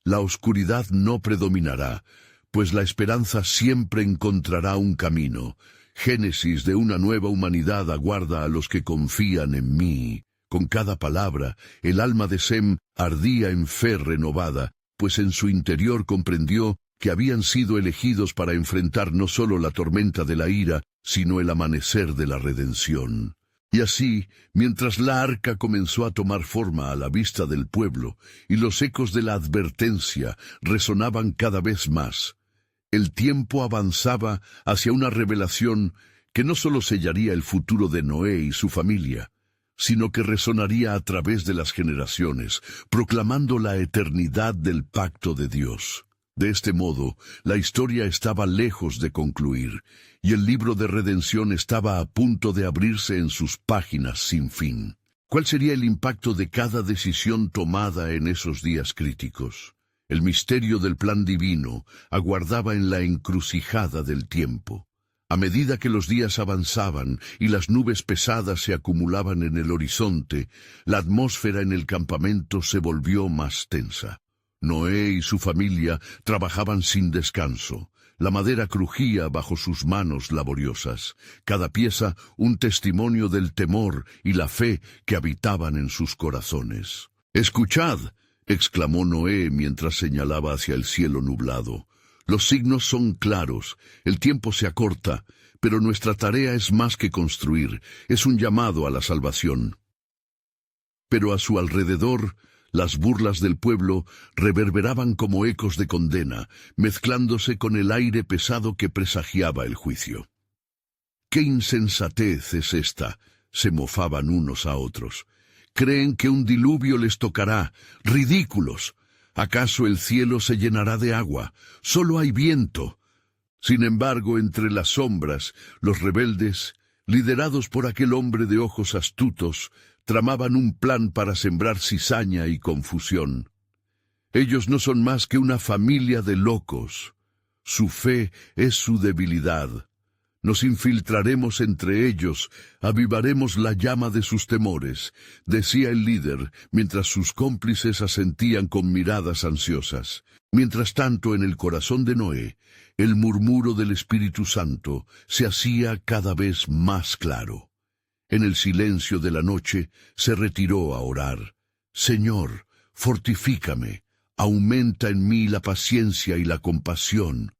La oscuridad no predominará, pues la esperanza siempre encontrará un camino. Génesis de una nueva humanidad aguarda a los que confían en mí». Con cada palabra, el alma de Sem ardía en fe renovada, pues en su interior comprendió que habían sido elegidos para enfrentar no solo la tormenta de la ira, sino el amanecer de la redención. Y así, mientras la arca comenzó a tomar forma a la vista del pueblo, y los ecos de la advertencia resonaban cada vez más, el tiempo avanzaba hacia una revelación que no solo sellaría el futuro de Noé y su familia, sino que resonaría a través de las generaciones, proclamando la eternidad del pacto de Dios. De este modo, la historia estaba lejos de concluir, y el libro de redención estaba a punto de abrirse en sus páginas sin fin. ¿Cuál sería el impacto de cada decisión tomada en esos días críticos? El misterio del plan divino aguardaba en la encrucijada del tiempo. A medida que los días avanzaban y las nubes pesadas se acumulaban en el horizonte, la atmósfera en el campamento se volvió más tensa. Noé y su familia trabajaban sin descanso. La madera crujía bajo sus manos laboriosas, cada pieza un testimonio del temor y la fe que habitaban en sus corazones. «Escuchad», exclamó Noé mientras señalaba hacia el cielo nublado. «Los signos son claros, el tiempo se acorta, pero nuestra tarea es más que construir, es un llamado a la salvación». Pero a su alrededor, las burlas del pueblo reverberaban como ecos de condena, mezclándose con el aire pesado que presagiaba el juicio. «¡Qué insensatez es esta!», se mofaban unos a otros. «Creen que un diluvio les tocará. ¡Ridículos! ¿Acaso el cielo se llenará de agua? Solo hay viento». Sin embargo, entre las sombras, los rebeldes, liderados por aquel hombre de ojos astutos, tramaban un plan para sembrar cizaña y confusión. Ellos no son más que una familia de locos. Su fe es su debilidad. Nos infiltraremos entre ellos, avivaremos la llama de sus temores, decía el líder, mientras sus cómplices asentían con miradas ansiosas. Mientras tanto, en el corazón de Noé, el murmuro del Espíritu Santo se hacía cada vez más claro. En el silencio de la noche se retiró a orar. Señor, fortifícame, aumenta en mí la paciencia y la compasión.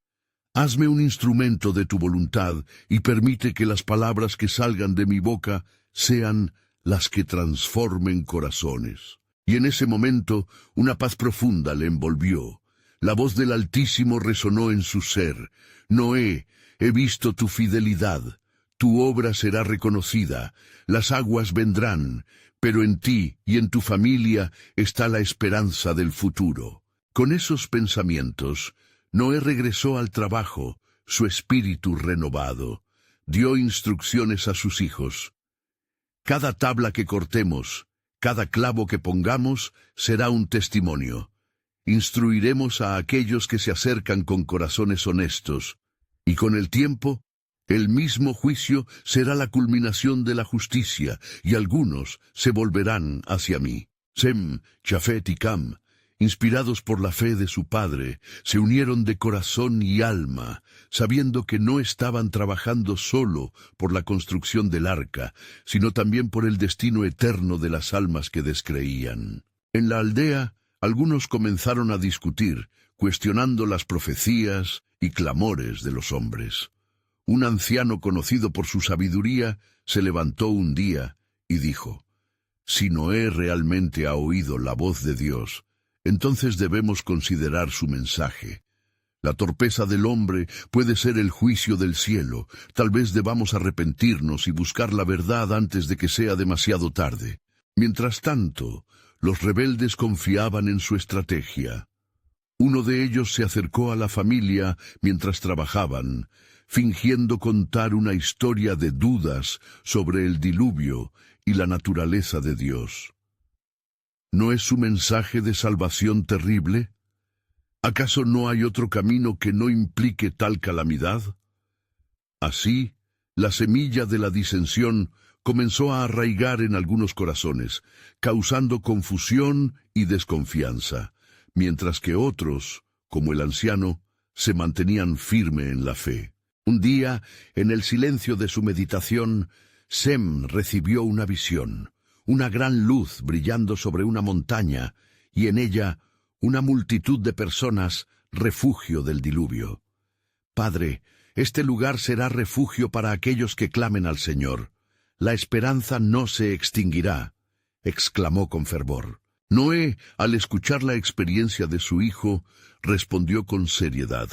Hazme un instrumento de tu voluntad y permite que las palabras que salgan de mi boca sean las que transformen corazones. Y en ese momento una paz profunda le envolvió. La voz del Altísimo resonó en su ser. Noé, he visto tu fidelidad. Tu obra será reconocida. Las aguas vendrán, pero en ti y en tu familia está la esperanza del futuro. Con esos pensamientos, Noé regresó al trabajo, su espíritu renovado. Dio instrucciones a sus hijos. Cada tabla que cortemos, cada clavo que pongamos, será un testimonio. Instruiremos a aquellos que se acercan con corazones honestos, y con el tiempo, el mismo juicio será la culminación de la justicia, y algunos se volverán hacia mí. Sem, Jafet y Cam, inspirados por la fe de su padre, se unieron de corazón y alma, sabiendo que no estaban trabajando solo por la construcción del arca, sino también por el destino eterno de las almas que descreían. En la aldea, algunos comenzaron a discutir, cuestionando las profecías y clamores de los hombres. Un anciano conocido por su sabiduría se levantó un día y dijo: «Si Noé realmente ha oído la voz de Dios, entonces debemos considerar su mensaje. La torpeza del hombre puede ser el juicio del cielo. Tal vez debamos arrepentirnos y buscar la verdad antes de que sea demasiado tarde». Mientras tanto, los rebeldes confiaban en su estrategia. Uno de ellos se acercó a la familia mientras trabajaban, fingiendo contar una historia de dudas sobre el diluvio y la naturaleza de Dios. ¿No es su mensaje de salvación terrible? ¿Acaso no hay otro camino que no implique tal calamidad? Así, la semilla de la disensión comenzó a arraigar en algunos corazones, causando confusión y desconfianza, mientras que otros, como el anciano, se mantenían firme en la fe. Un día, en el silencio de su meditación, Sem recibió una visión, una gran luz brillando sobre una montaña, y en ella una multitud de personas, refugio del diluvio. «Padre, este lugar será refugio para aquellos que clamen al Señor. La esperanza no se extinguirá», exclamó con fervor. Noé, al escuchar la experiencia de su hijo, respondió con seriedad: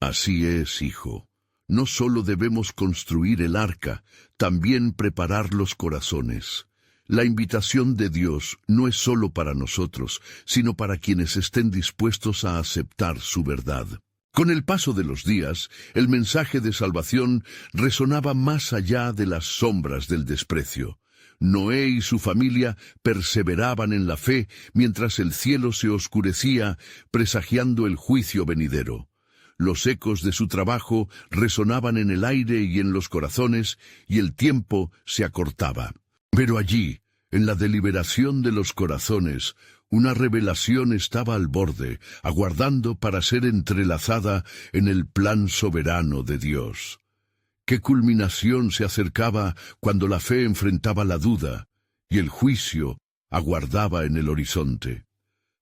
«Así es, hijo. No solo debemos construir el arca, también preparar los corazones. La invitación de Dios no es solo para nosotros, sino para quienes estén dispuestos a aceptar su verdad». Con el paso de los días, el mensaje de salvación resonaba más allá de las sombras del desprecio. Noé y su familia perseveraban en la fe mientras el cielo se oscurecía, presagiando el juicio venidero. Los ecos de su trabajo resonaban en el aire y en los corazones, y el tiempo se acortaba. Pero allí, en la deliberación de los corazones, una revelación estaba al borde, aguardando para ser entrelazada en el plan soberano de Dios. ¿Qué culminación se acercaba cuando la fe enfrentaba la duda y el juicio aguardaba en el horizonte?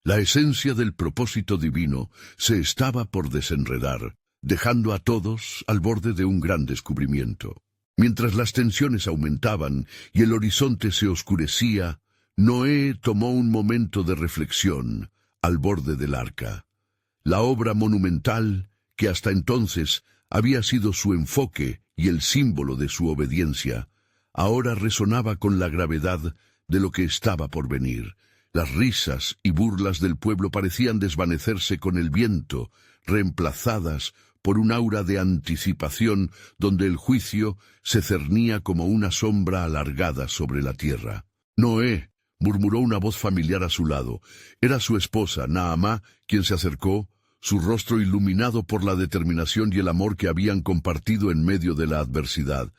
La esencia del propósito divino se estaba por desenredar, dejando a todos al borde de un gran descubrimiento. Mientras las tensiones aumentaban y el horizonte se oscurecía, Noé tomó un momento de reflexión al borde del arca. La obra monumental, que hasta entonces había sido su enfoque y el símbolo de su obediencia, ahora resonaba con la gravedad de lo que estaba por venir. Las risas y burlas del pueblo parecían desvanecerse con el viento, reemplazadas por un aura de anticipación donde el juicio se cernía como una sombra alargada sobre la tierra. «Noé», murmuró una voz familiar a su lado. Era su esposa, Naamá, quien se acercó, su rostro iluminado por la determinación y el amor que habían compartido en medio de la adversidad.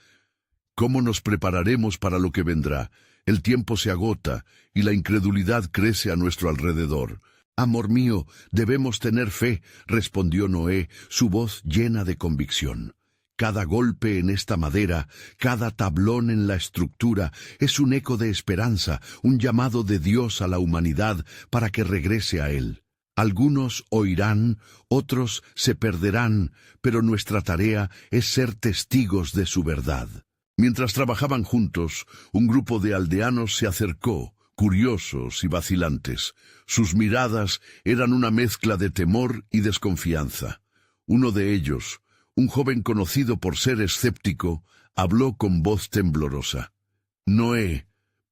«¿Cómo nos prepararemos para lo que vendrá? El tiempo se agota y la incredulidad crece a nuestro alrededor». «Amor mío, debemos tener fe», respondió Noé, su voz llena de convicción. «Cada golpe en esta madera, cada tablón en la estructura, es un eco de esperanza, un llamado de Dios a la humanidad para que regrese a Él. Algunos oirán, otros se perderán, pero nuestra tarea es ser testigos de su verdad». Mientras trabajaban juntos, un grupo de aldeanos se acercó, curiosos y vacilantes. Sus miradas eran una mezcla de temor y desconfianza. Uno de ellos, un joven conocido por ser escéptico, habló con voz temblorosa. «Noé,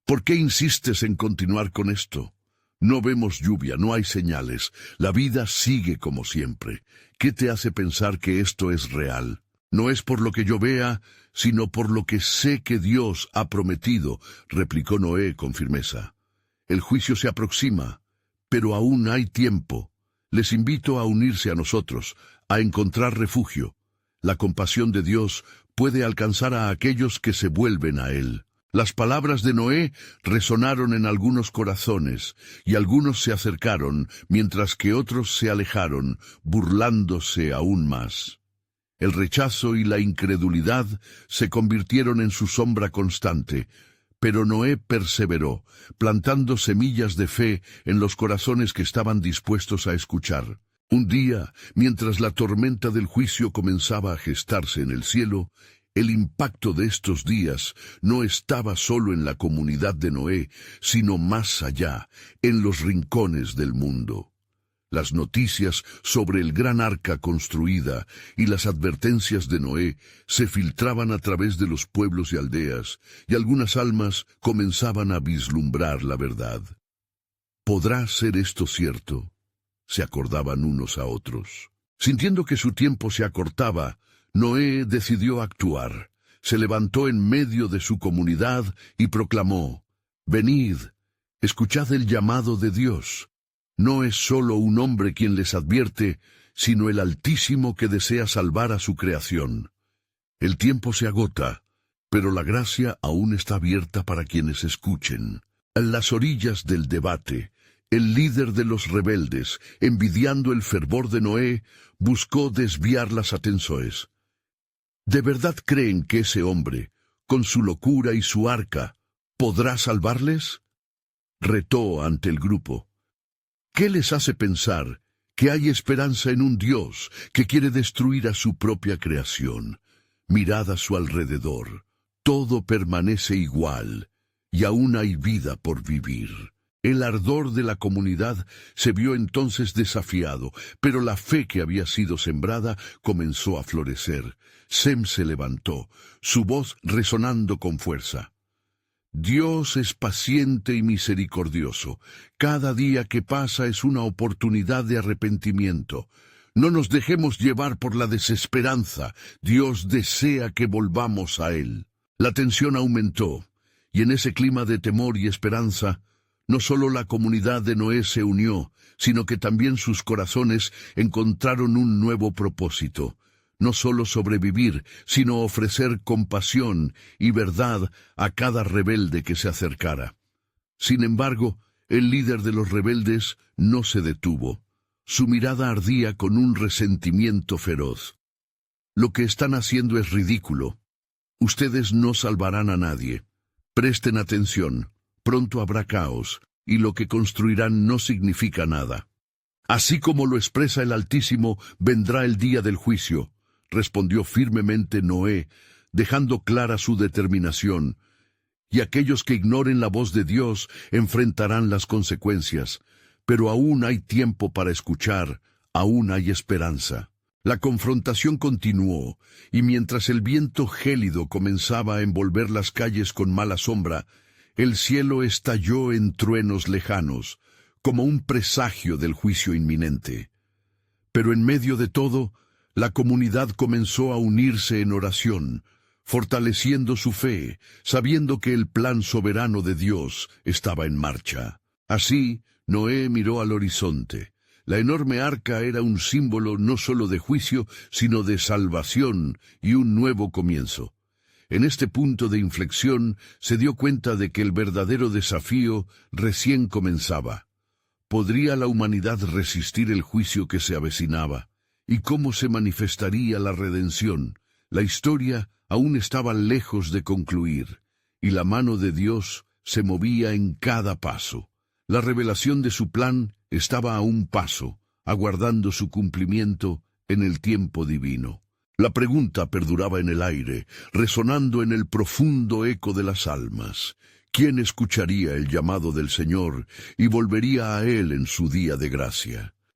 ¿por qué insistes en continuar con esto? No vemos lluvia, no hay señales, la vida sigue como siempre. ¿Qué te hace pensar que esto es real? No es por lo que yo vea, sino por lo que sé que Dios ha prometido», replicó Noé con firmeza. «El juicio se aproxima, pero aún hay tiempo. Les invito a unirse a nosotros, a encontrar refugio. La compasión de Dios puede alcanzar a aquellos que se vuelven a Él». Las palabras de Noé resonaron en algunos corazones, y algunos se acercaron, mientras que otros se alejaron, burlándose aún más. El rechazo y la incredulidad se convirtieron en su sombra constante, pero Noé perseveró, plantando semillas de fe en los corazones que estaban dispuestos a escuchar. Un día, mientras la tormenta del juicio comenzaba a gestarse en el cielo, el impacto de estos días no estaba solo en la comunidad de Noé, sino más allá, en los rincones del mundo. Las noticias sobre el gran arca construida y las advertencias de Noé se filtraban a través de los pueblos y aldeas, y algunas almas comenzaban a vislumbrar la verdad. ¿Podrá ser esto cierto?, se acordaban unos a otros. Sintiendo que su tiempo se acortaba, Noé decidió actuar. Se levantó en medio de su comunidad y proclamó: «Venid, escuchad el llamado de Dios. No es solo un hombre quien les advierte, sino el Altísimo que desea salvar a su creación. El tiempo se agota, pero la gracia aún está abierta para quienes escuchen». En las orillas del debate, el líder de los rebeldes, envidiando el fervor de Noé, buscó desviar las atenciones. ¿De verdad creen que ese hombre, con su locura y su arca, podrá salvarles?, retó ante el grupo. ¿Qué les hace pensar que hay esperanza en un Dios que quiere destruir a su propia creación? Mirad a su alrededor. Todo permanece igual, y aún hay vida por vivir. El ardor de la comunidad se vio entonces desafiado, pero la fe que había sido sembrada comenzó a florecer. Sem se levantó, su voz resonando con fuerza. «Dios es paciente y misericordioso. Cada día que pasa es una oportunidad de arrepentimiento. No nos dejemos llevar por la desesperanza. Dios desea que volvamos a Él». La tensión aumentó, y en ese clima de temor y esperanza, no solo la comunidad de Noé se unió, sino que también sus corazones encontraron un nuevo propósito. No solo sobrevivir, sino ofrecer compasión y verdad a cada rebelde que se acercara. Sin embargo, el líder de los rebeldes no se detuvo. Su mirada ardía con un resentimiento feroz. «Lo que están haciendo es ridículo. Ustedes no salvarán a nadie. Presten atención, pronto habrá caos, y lo que construirán no significa nada. Así como lo expresa el Altísimo, vendrá el día del juicio», respondió firmemente Noé, dejando clara su determinación. «Y aquellos que ignoren la voz de Dios enfrentarán las consecuencias. Pero aún hay tiempo para escuchar, aún hay esperanza». La confrontación continuó, y mientras el viento gélido comenzaba a envolver las calles con mala sombra, el cielo estalló en truenos lejanos, como un presagio del juicio inminente. Pero en medio de todo, La comunidad comenzó a unirse en oración, fortaleciendo su fe, sabiendo que el plan soberano de Dios estaba en marcha. Así, Noé miró al horizonte. La enorme arca era un símbolo no solo de juicio, sino de salvación y un nuevo comienzo. En este punto de inflexión se dio cuenta de que el verdadero desafío recién comenzaba. ¿Podría la humanidad resistir el juicio que se avecinaba? ¿Y cómo se manifestaría la redención? La historia aún estaba lejos de concluir, y la mano de Dios se movía en cada paso. La revelación de su plan estaba a un paso, aguardando su cumplimiento en el tiempo divino. La pregunta perduraba en el aire, resonando en el profundo eco de las almas. ¿Quién escucharía el llamado del Señor y volvería a Él en su día de gracia?